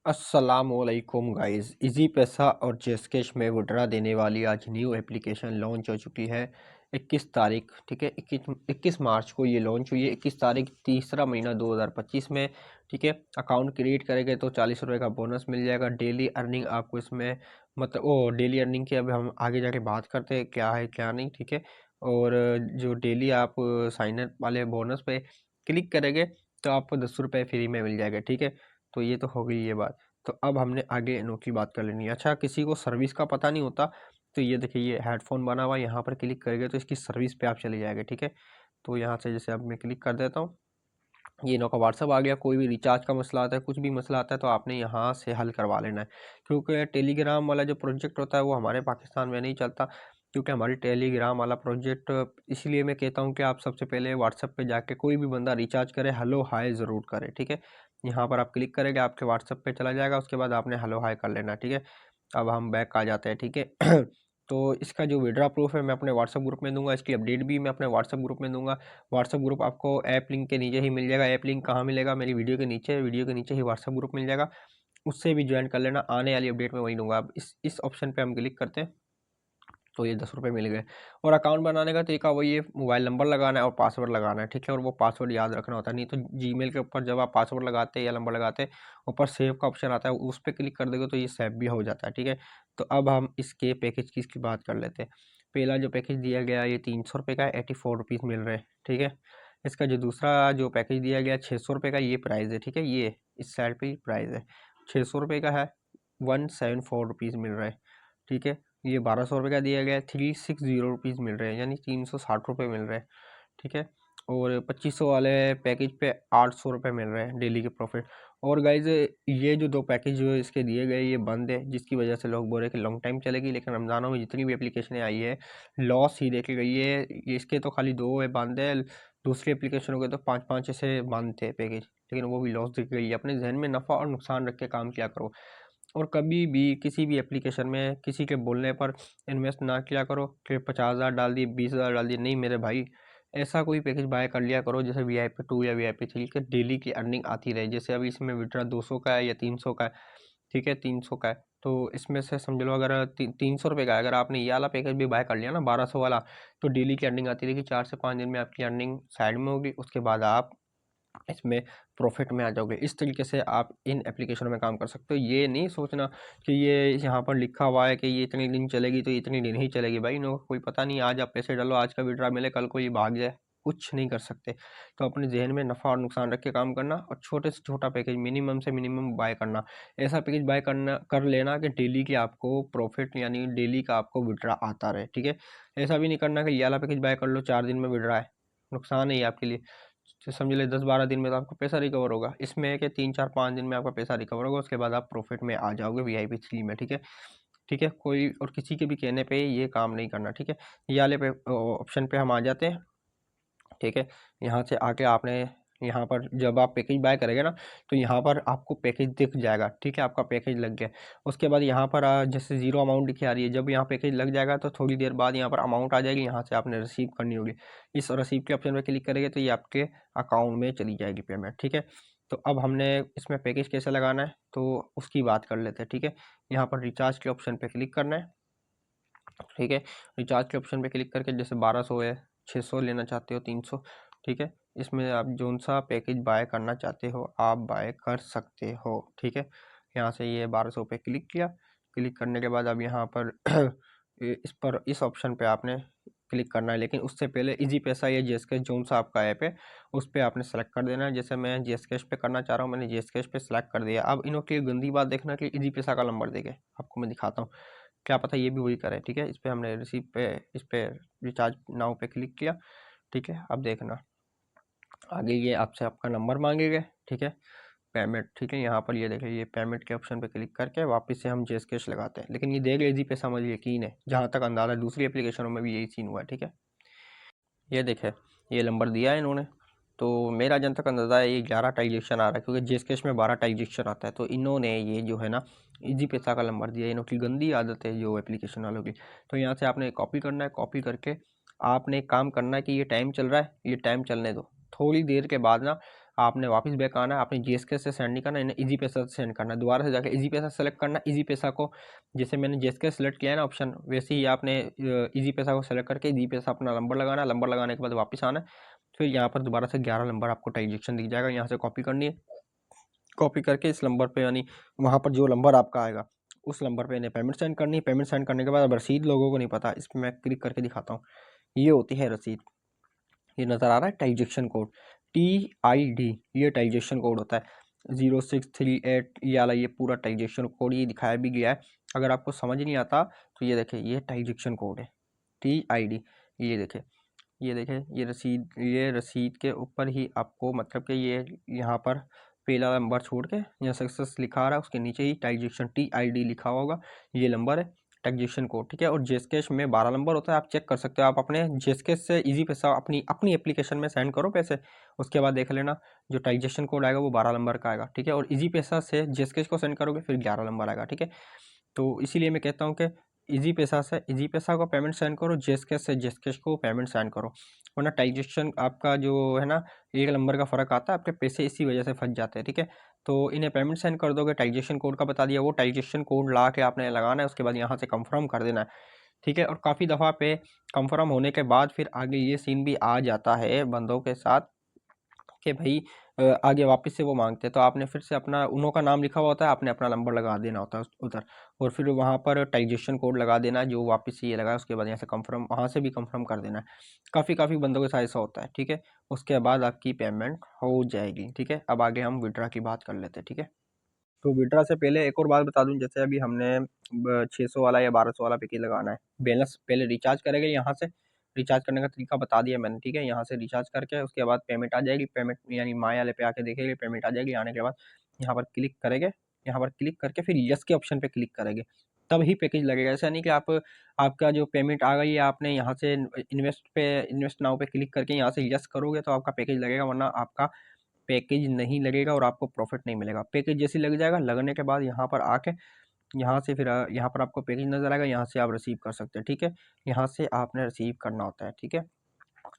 अस्सलामुअलैकुम guys. Easy पैसा और जेसकैश में विड्रा देने वाली आज न्यू एप्लीकेशन लॉन्च हो चुकी है 21 तारीख। ठीक है, 21 मार्च को ये लॉन्च हुई है। 21 तारीख तीसरा महीना 2025 में। ठीक है, अकाउंट क्रिएट करेंगे तो 40 रुपये का बोनस मिल जाएगा। डेली अर्निंग आपको इसमें मतलब डेली अर्निंग की अब हम आगे जाके बात करते हैं क्या है क्या नहीं। ठीक है, और जो डेली आप साइन अप वाले बोनस पे क्लिक करेंगे तो आपको 10 रुपये फ्री में मिल जाएगा। ठीक है, तो ये तो हो गई ये बात। तो अब हमने आगे अनोखी बात कर लेनी है। अच्छा, किसी को सर्विस का पता नहीं होता तो ये देखिए, ये हेडफोन बना हुआ है, यहाँ पर क्लिक करेंगे तो इसकी सर्विस पे आप चले जाएंगे। ठीक है, तो यहाँ से जैसे अब मैं क्लिक कर देता हूँ, ये इनका व्हाट्सअप आ गया। कोई भी रिचार्ज का मसला आता है, कुछ भी मसला आता है तो आपने यहाँ से हल करवा लेना है। क्योंकि टेलीग्राम वाला जो प्रोजेक्ट होता है वो हमारे पाकिस्तान में नहीं चलता, क्योंकि हमारी टेलीग्राम वाला प्रोजेक्ट, इसलिए मैं कहता हूँ कि आप सबसे पहले व्हाट्सअप पे जाके कोई भी बंदा रिचार्ज करे, हेलो हाय ज़रूर करे। ठीक है, यहाँ पर आप क्लिक करेंगे, आपके व्हाट्सअप पे चला जाएगा, उसके बाद आपने हेलो हाय कर लेना। ठीक है, अब हम बैक आ जाते हैं। ठीक है तो इसका जो विड्रा प्रूफ है मैं अपने व्हाट्सअप ग्रुप में दूंगा, इसकी अपडेट भी मैं अपने व्हाट्सअप ग्रुप में दूंगा। व्हाट्सअप ग्रुप आपको ऐप लिंक के नीचे ही मिल जाएगा। ऐप लिंक कहाँ मिलेगा? मेरी वीडियो के नीचे ही व्हाट्सअप ग्रुप मिल जाएगा, उससे भी ज्वाइन कर लेना। आने वाली अपडेट में वही दूंगा। अब इस ऑप्शन पे हम क्लिक करते हैं तो ये 10 रुपये मिल गए। और अकाउंट बनाने का तरीका वही है, मोबाइल नंबर लगाना है और पासवर्ड लगाना है। ठीक है, और वो पासवर्ड याद रखना होता है। नहीं तो जीमेल के ऊपर जब आप पासवर्ड लगाते हैं या नंबर लगाते हैं, ऊपर सेव का ऑप्शन आता है, उस पर क्लिक कर देगा तो ये सेव भी हो जाता है। ठीक है, तो अब हम इसके पैकेज की इसकी बात कर लेते हैं। पहला जो पैकेज दिया गया ये 300 रुपये का 84 रुपीज़ मिल रहे हैं। ठीक है, इसका जो दूसरा जो पैकेज दिया गया 600 रुपये का, ये प्राइस है। ठीक है, ये इस साइड पे प्राइस है 600 रुपये का है, 174 रुपीज़ मिल रहा है। ठीक है, ये 1200 रुपये का दिया गया है, 360 रुपीज़ मिल रहे हैं, यानी 360 रुपये मिल रहे हैं। ठीक है, और 2500 वाले पैकेज पे 800 रुपये मिल रहे हैं डेली के प्रॉफिट। और गाइज ये जो दो पैकेज जो इसके दिए गए ये बंद है, जिसकी वजह से लोग बोल रहे हैं कि लॉन्ग टाइम चलेगी, लेकिन रमज़ानों में जितनी भी एप्लीकेशनें आई है लॉस ही देखी गई है। इसके तो खाली दो है बंद है, दूसरी एप्लीकेशनों के तो 5-5 ऐसे बंद थे पैकेज, लेकिन वो भी लॉस दिख गई है। अपने जहन में नफ़ा और नुकसान रख के काम किया करो, और कभी भी किसी भी एप्लीकेशन में किसी के बोलने पर इन्वेस्ट ना किया करो कि 50,000 डाल दिए, 20,000 डाल दिए। नहीं मेरे भाई, ऐसा कोई पैकेज बाय कर लिया करो जैसे VIP 2 या VIP 3 के डेली की अर्निंग आती रहे। जैसे अभी इसमें विड्रा 200 का है या 300 का है। ठीक है, 300 का है तो इसमें से समझ लो अगर 300 रुपये का है, अगर आपने ये वाला पैकेज भी बाय कर लिया ना 1200 वाला, तो डेली की अर्निंग आती रहेगी। 4 से 5 दिन में आपकी अर्निंग साइड में होगी, उसके बाद आप इसमें प्रॉफिट में आ जाओगे। इस तरीके से आप इन एप्लीकेशनों में काम कर सकते हो। ये नहीं सोचना कि ये यहाँ पर लिखा हुआ है कि ये इतने दिन चलेगी तो इतनी दिन ही चलेगी। भाई नो, कोई पता नहीं, आज आप पैसे डालो, आज का विड्रा मिले, कल को ये भाग जाए, कुछ नहीं कर सकते। तो अपने जहन में नफ़ा और नुकसान रख के काम करना, और छोटे से छोटा पैकेज मिनिमम से मिनिमम बाय करना। ऐसा पैकेज बाय करना कर लेना कि डेली की आपको प्रॉफिट यानी डेली का आपको विड्रा आता रहे। ठीक है, ऐसा भी नहीं करना कि ये वाला पैकेज बाय कर लो 4 दिन में विड्रा है, नुकसान है ये आपके लिए। तो समझ ले 10-12 दिन में तो आपका पैसा रिकवर होगा। इसमें है कि 3-4-5 दिन में आपका पैसा रिकवर होगा, उसके बाद आप प्रॉफिट में आ जाओगे VIP 3 में। ठीक है, ठीक है, कोई और किसी के भी कहने पे ये काम नहीं करना। ठीक है, ये वाले पे ऑप्शन पे हम आ जाते हैं। ठीक है, यहाँ से आके आपने यहाँ पर जब आप पैकेज बाय करेंगे ना तो यहाँ पर आपको पैकेज दिख जाएगा। ठीक है, आपका पैकेज लग गया। उसके बाद यहाँ पर जैसे जीरो अमाउंट दिखी आ रही है, जब यहाँ पैकेज लग जाएगा तो थोड़ी देर बाद यहाँ पर अमाउंट आ जाएगी, यहाँ से आपने रिसीव करनी होगी। इस रिसीव के ऑप्शन पर क्लिक करेंगे तो ये आपके अकाउंट में चली जाएगी पेमेंट। ठीक है, तो अब हमने इसमें पैकेज कैसे लगाना है तो उसकी बात कर लेते हैं। ठीक है, यहाँ पर रिचार्ज के ऑप्शन पर क्लिक करना है। ठीक है, रिचार्ज के ऑप्शन पे क्लिक करके जैसे 1200 है, 600 लेना चाहते हो, 300। ठीक है, इसमें आप जोन सा पैकेज बाय करना चाहते हो आप बाय कर सकते हो। ठीक है, यहाँ से ये 1200 पे क्लिक किया। क्लिक करने के बाद अब यहाँ पर इस ऑप्शन पे आपने क्लिक करना है, लेकिन उससे पहले इजी पैसा या जेएसकैश जोन सा आपका ऐप है उस पर आपने सेलेक्ट कर देना है। जैसे मैं जेएसकैश पे करना चाह रहा हूँ, मैंने जेएसकैश पे सेलेक्ट कर दिया। अब इन्हों की गंदी बात देखना कि इजी पैसा का नंबर देके आपको मैं दिखाता हूँ, क्या पता ये भी वही करे। ठीक है, इस पर हमने रिसीव पे इस पर रिचार्ज नाउ पे क्लिक किया। ठीक है, अब देखना आगे ये आपसे आपका नंबर मांगेगा। ठीक है, पेमेंट। ठीक है, यहाँ पर ये देखिए, ये पेमेंट के ऑप्शन पे क्लिक करके वापस से हम जेएसकैश लगाते हैं। लेकिन ये देख लीजिए पैसा, मुझे यकीन है जहाँ तक अंदाज़ा दूसरी एप्लीकेशनों में भी यही सीन हुआ है। ठीक है, ये देखे ये नंबर दिया है इन्होंने, तो मेरा जहाँ तक अंदाज़ा है ये 11 ट्रांजेक्शन आ रहा है, क्योंकि जेएसकैश में 12 ट्रांजेक्शन आता है। तो इन्होंने ये जो है ना इजी पैसा का नंबर दिया, इनकी गंदी आदत है जो एप्लीकेशन वालों की। तो यहाँ से आपने कॉपी करना है, कॉपी करके आपने एक काम करना है कि ये टाइम चल रहा है, ये टाइम चलने दो, थोड़ी देर के बाद ना आपने वापस बैक आना है, आपने जीएसके से सेंड नहीं करना, इन्हें इजी पैसा से सेंड करना है। दोबारा से जाकर इजी पैसा सेलेक्ट करना, इजी पैसा को जैसे मैंने जीएसके सेलेक्ट किया है ना ऑप्शन, वैसे ही आपने इजी पैसा को सेलेक्ट करके इजी पैसा अपना नंबर लगाना है। नंबर लगाने के बाद वापस आना है, फिर यहाँ पर दोबारा से 11 नंबर आपको ट्रांजेक्शन दिख जाएगा, यहाँ से कॉपी करनी है। कॉपी करके इस नंबर पे यानी वहाँ पर जो नंबर आपका आएगा उस नंबर पे इन्हें पेमेंट सेंड करनी है। पेमेंट सेंड करने के बाद अब रसीद लोगों को नहीं पता, इस पर मैं क्लिक करके दिखाता हूँ। ये होती है रसीद, ये नज़र आ रहा है ट्रांजेक्शन कोड TID, ये ट्रांजेक्शन कोड होता है 0638, ये वाला ये पूरा ट्रांजेक्शन कोड ये दिखाया भी गया है। अगर आपको समझ नहीं आता तो ये देखें, ये ट्रांजेक्शन कोड है TID, ये देखें, ये देखें, ये रसीद के ऊपर ही आपको मतलब कि ये यहाँ पर पहला नंबर छोड़ के यहाँ सक्सेस लिखा आ रहा है, उसके नीचे ही ट्रांजेक्शन TID लिखा होगा, ये नंबर है ट्रांजेक्शन कोड, ठीक है। और जेसकैश में 12 नंबर होता है, आप चेक कर सकते हो। आप अपने जेसकैश से इजी पैसा अपनी एप्लीकेशन में सेंड करो पैसे, उसके बाद देख लेना जो ट्रांजेक्शन कोड आएगा वो 12 नंबर का आएगा, ठीक है। और इजी पैसा से जेसकैश को सेंड करोगे फिर 11 नंबर आएगा, ठीक है। तो इसीलिए मैं कहता हूँ कि इजी पैसा से इजी पैसा को पेमेंट सेंड करो, जेसकैश से जेसकैश को पेमेंट सेंड करो, वरना ट्रांजेक्शन आपका जो है ना एक नंबर का फ़र्क आता है, आपके पैसे इसी वजह से फंस जाते हैं, ठीक है। तो इन्हें पेमेंट सेंड कर दोगे, ट्रांजेक्शन कोड का बता दिया, वो ट्रांजेक्शन कोड ला के आपने लगाना है, उसके बाद यहाँ से कंफर्म कर देना है, ठीक है। और काफ़ी दफ़ा पे कंफर्म होने के बाद फिर आगे ये सीन भी आ जाता है बंदों के साथ कि भाई आगे वापस से वो मांगते हैं, तो आपने फिर से अपना उन्हों का नाम लिखा हुआ होता है, आपने अपना नंबर लगा देना होता है उधर, और फिर वहाँ पर ट्रांजेक्शन कोड लगा देना है जो वापस से ये लगा, उसके बाद यहाँ से कंफर्म वहाँ से भी कंफर्म कर देना है। काफ़ी बंदों के साथ ऐसा होता है, ठीक है। उसके बाद आपकी पेमेंट हो जाएगी, ठीक है। अब आगे हम विड्रा की बात कर लेते हैं, ठीक है। तो विड्रा से पहले एक और बात बता दूं, जैसे अभी हमने 600 वाला या 1200 वाला पैकेज लगाना है, बैलेंस पहले रिचार्ज करेंगे, यहाँ से रिचार्ज करने का तरीका बता दिया मैंने, ठीक है। यहाँ से रिचार्ज करके उसके बाद पेमेंट आ जाएगी, पेमेंट यानी माय वाले पे आके देखेंगे, पेमेंट आ जाएगी। आने के बाद यहाँ पर क्लिक करेंगे, यहाँ पर क्लिक करके फिर यस के ऑप्शन पे क्लिक करेंगे, तब ही पैकेज लगेगा। ऐसा नहीं कि आपका जो पेमेंट आ गई है आपने यहाँ से इन्वेस्ट नाउ पे क्लिक करके यहाँ से यस करोगे तो आपका पैकेज लगेगा, वरना आपका पैकेज नहीं लगेगा और आपको प्रॉफिट नहीं मिलेगा। पैकेज जैसे लग जाएगा, लगने के बाद यहाँ पर आके यहाँ से फिर यहाँ पर आपको पैकेज नज़र आएगा, यहाँ से आप रिसीव कर सकते हैं, ठीक है। यहाँ से आपने रिसीव करना होता है, ठीक है।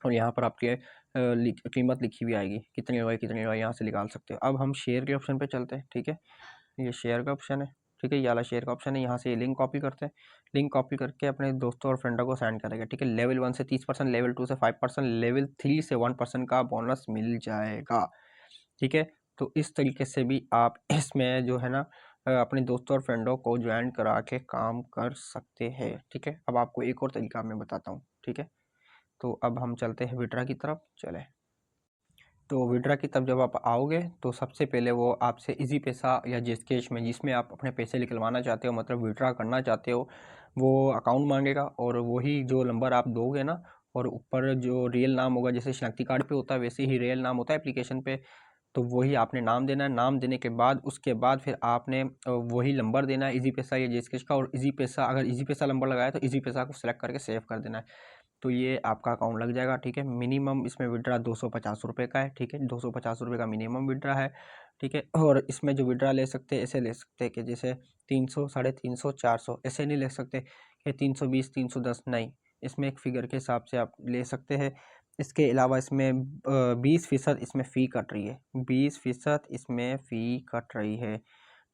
और यहाँ पर आपके कीमत लिखी हुई आएगी, कितनी हुई यहाँ से निकाल सकते हो। अब हम शेयर के ऑप्शन पे चलते हैं, ठीक है। ये शेयर का ऑप्शन है, ठीक है, ये वाला शेयर का ऑप्शन है। यहाँ से लिंक कॉपी करते हैं, लिंक कॉपी करके अपने दोस्तों और फ्रेंडों को सेंड करेंगे, ठीक है। लेवल 1 से 30%, लेवल 2 से 5%, लेवल 3 से 1% का बोनस मिल जाएगा, ठीक है। तो इस तरीके से भी आप इसमें जो है ना अपने दोस्तों और फ्रेंडों को ज्वाइन करा के काम कर सकते हैं, ठीक है। अब आपको एक और तरीका मैं बताता हूँ, ठीक है। तो अब हम चलते हैं विड्रा की तरफ, चले। तो विड्रा की तरफ जब आप आओगे तो सबसे पहले वो आपसे इजी पैसा या जेसकैश में जिसमें आप अपने पैसे निकलवाना चाहते हो, मतलब विड्रा करना चाहते हो, वो अकाउंट मांगेगा, और वही जो नंबर आप दोगे ना, और ऊपर जो रियल नाम होगा, जैसे शनाख्ती कार्ड पे होता है वैसे ही रियल नाम होता है एप्लीकेशन पे, तो वही आपने नाम देना है। नाम देने के बाद उसके बाद फिर आपने वही नंबर देना है इजी पैसा या जेसकैश का, और इजी पैसा अगर इजी पैसा नंबर लगाया तो इजी पैसा को सेलेक्ट करके सेव कर देना है, तो ये आपका अकाउंट लग जाएगा, ठीक है। मिनिमम इसमें विड्रा 250 रुपये का है, ठीक है, 250 रुपये का मिनिमम विड्रा है, ठीक है। और इसमें जो विड्रा ले सकते हैं ऐसे ले सकते हैं कि जैसे 300, 350, 400, ऐसे नहीं ले सकते कि 320, 310, नहीं, इसमें एक फिगर के हिसाब से आप ले सकते हैं। इसके अलावा इसमें 20% इसमें फ़ी कट रही है, 20% इसमें फ़ी कट रही है,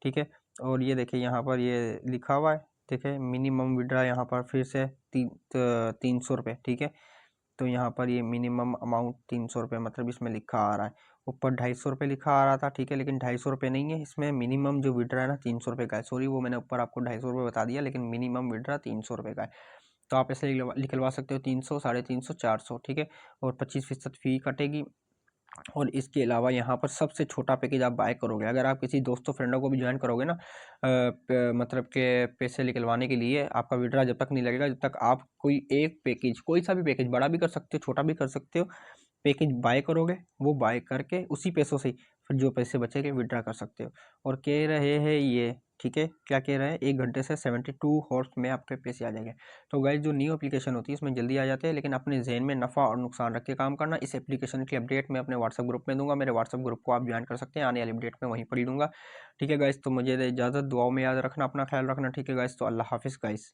ठीक है। और ये देखिए यहाँ पर ये लिखा हुआ है, देखिए मिनिमम विड्रा यहाँ पर फिर से 300 रुपये, ठीक है। तो यहाँ पर ये मिनिमम अमाउंट 300 रुपये मतलब इसमें लिखा आ रहा है, ऊपर 250 रुपये लिखा आ रहा था, ठीक है, लेकिन 250 रुपये नहीं है, इसमें मिनिमम जो विड्रा है ना 300 रुपये का है। सॉरी, वो मैंने ऊपर आपको 250 रुपये बता दिया, लेकिन मिनिमम विड्रा 300 रुपये का है। तो आप ऐसे निकलवा सकते हो 300, 350, 400, ठीक है। और 25% फ़ी कटेगी। और इसके अलावा यहाँ पर सबसे छोटा पैकेज आप बाय करोगे, अगर आप किसी दोस्तों फ्रेंडों को भी ज्वाइन करोगे ना मतलब के पैसे निकलवाने के लिए, आपका विड्रा जब तक नहीं लगेगा जब तक आप कोई एक पैकेज, कोई सा भी पैकेज, बड़ा भी कर सकते हो छोटा भी कर सकते हो, पैकेज बाय करोगे, वो बाय करके उसी पैसों से फिर जो पैसे बचेंगे विड्रा कर सकते हो। और कह रहे हैं ये, ठीक है, क्या कह रहे हैं, 1 घंटे से 72 हॉर्स में आपके पैसे आ जाएंगे। तो गाइस जो न्यू एप्लीकेशन होती है उसमें जल्दी आ जाते हैं, लेकिन अपने जहन में नफ़ा और नुकसान रख के काम करना। इस एप्लीकेशन की अपडेट मैं अपने व्हाट्सअप ग्रुप में दूंगा, मेरे व्हाट्सअप ग्रुप को आप ज्वाइन कर सकते हैं, आने वाली अपडेट में वहीं पर ही दूंगा, ठीक है गाइस। तो मुझे इजाज़त, दुआओं में याद रखना, अपना ख्याल रखना, ठीक है गाइस। तो अल्लाह हाफिज़ गाइस।